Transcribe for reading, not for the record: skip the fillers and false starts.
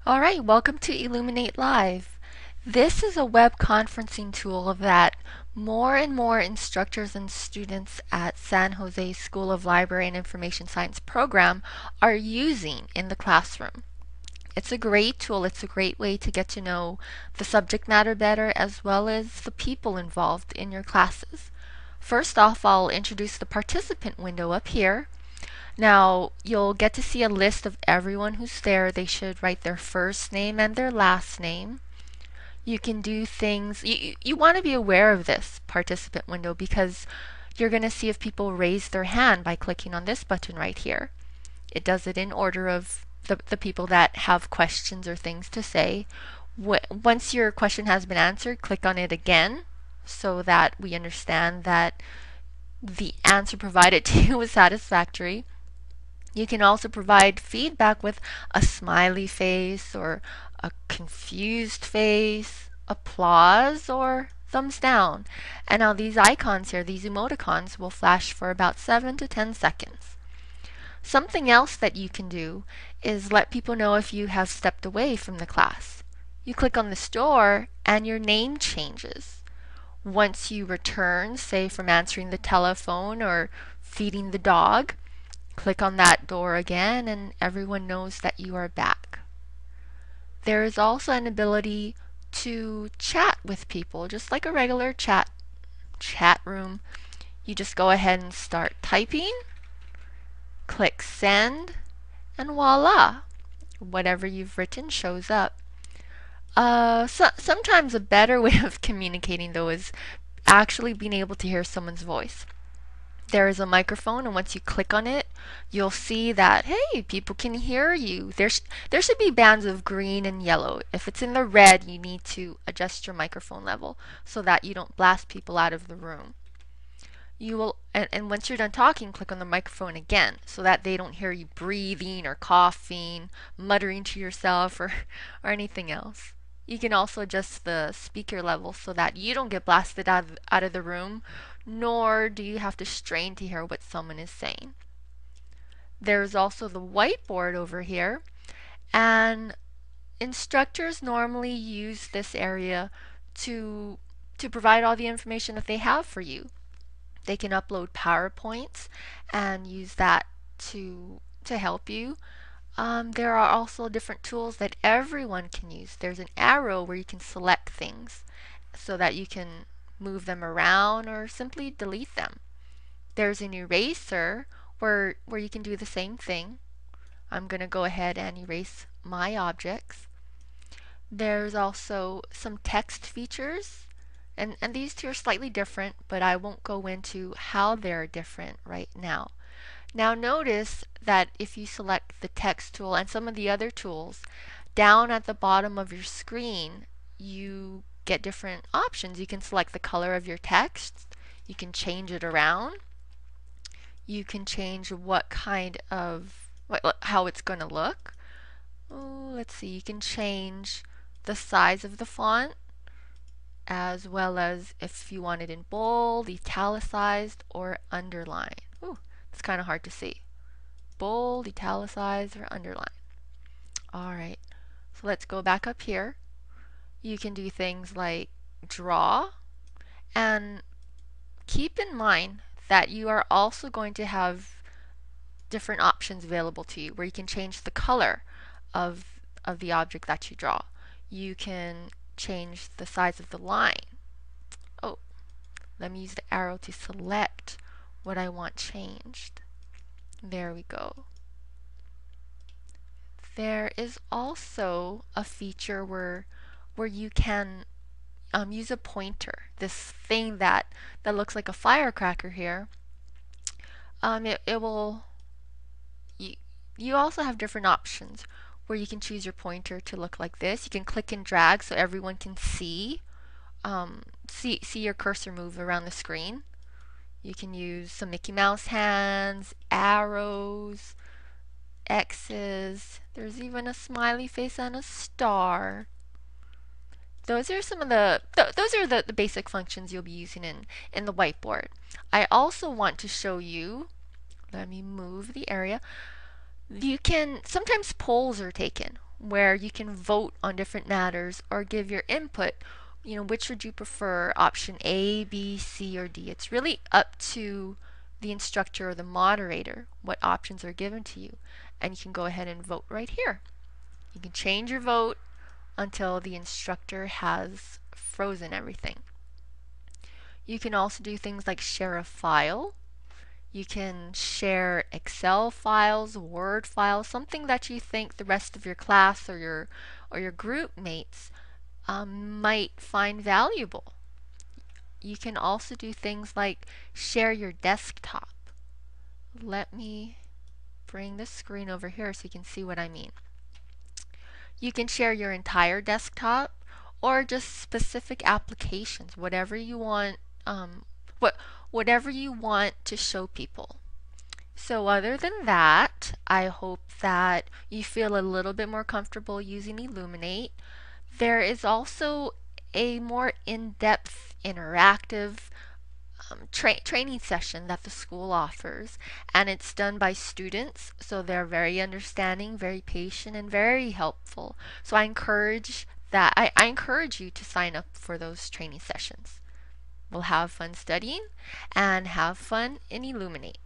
All right, welcome to Elluminate Live. This is a web conferencing tool that more and more instructors and students at San Jose School of Library and Information Science program are using in the classroom. It's a great tool. It's a great way to get to know the subject matter better as well as the people involved in your classes. First off, I'll introduce the participant window up here. Now, you'll get to see a list of everyone who's there. They should write their first name and their last name. You can do things, you want to be aware of this participant window because you're going to see if people raise their hand by clicking on this button right here. It does it in order of the people that have questions or things to say. Once your question has been answered, click on it again so that we understand that the answer provided to you was satisfactory. You can also provide feedback with a smiley face or a confused face, applause, or thumbs down. And now these icons here, these emoticons, will flash for about 7 to 10 seconds. Something else that you can do is let people know if you have stepped away from the class. You click on this door and your name changes. Once you return, say from answering the telephone or feeding the dog, click on that door again and everyone knows that you are back. There is also an ability to chat with people, just like a regular chat room. You just go ahead and start typing, click send, and voila, whatever you've written shows up. Sometimes a better way of communicating though is actually being able to hear someone's voice. There is a microphone, and once you click on it, you'll see that, hey, people can hear you. There should be bands of green and yellow. If it's in the red, you need to adjust your microphone level so that you don't blast people out of the room. You will, and once you're done talking, click on the microphone again so that they don't hear you breathing or coughing, muttering to yourself, or anything else. You can also adjust the speaker level so that you don't get blasted out of the room, nor do you have to strain to hear what someone is saying. There's also the whiteboard over here, and instructors normally use this area to provide all the information that they have for you. They can upload PowerPoints and use that to help you. There are also different tools that everyone can use. There's an arrow where you can select things so that you can move them around or simply delete them. There's an eraser where you can do the same thing. I'm going to go ahead and erase my objects. There's also some text features, and these two are slightly different, but I won't go into how they're different right now. Now notice that if you select the text tool and some of the other tools, down at the bottom of your screen, you get different options. You can select the color of your text. You can change it around. You can change what kind of, how it's going to look. Oh, let's see, you can change the size of the font as well as if you want it in bold, italicized, or underlined. Ooh, it's kind of hard to see. Bold, italicized, or underline. Alright, so let's go back up here. You can do things like draw, and keep in mind that you are also going to have different options available to you where you can change the color of the object that you draw. You can change the size of the line. Oh, let me use the arrow to select what I want changed. There we go. There is also a feature where you can use a pointer. This thing that looks like a firecracker here. It will. You also have different options where you can choose your pointer to look like this. You can click and drag so everyone can see your cursor move around the screen. You can use some Mickey Mouse hands, arrows, X's. There's even a smiley face and a star. Those are some of the basic functions you'll be using in the whiteboard. I also want to show you, let me move the area. You can, sometimes polls are taken where you can vote on different matters or give your input. Which would you prefer, option A, B, C, or D? It's really up to the instructor or the moderator what options are given to you. And you can go ahead and vote right here. You can change your vote until the instructor has frozen everything. You can also do things like share a file. You can share Excel files, Word files, something that you think the rest of your class or your group mates might find valuable. You can also do things like share your desktop. Let me bring the screen over here so you can see what I mean. You can share your entire desktop or just specific applications, whatever you want, whatever you want to show people. So other than that, I hope that you feel a little bit more comfortable using Elluminate. There is also a more in-depth, interactive training session that the school offers, and it's done by students, so they're very understanding, very patient, and very helpful. So I encourage you to sign up for those training sessions. We'll have fun studying and have fun in Elluminate.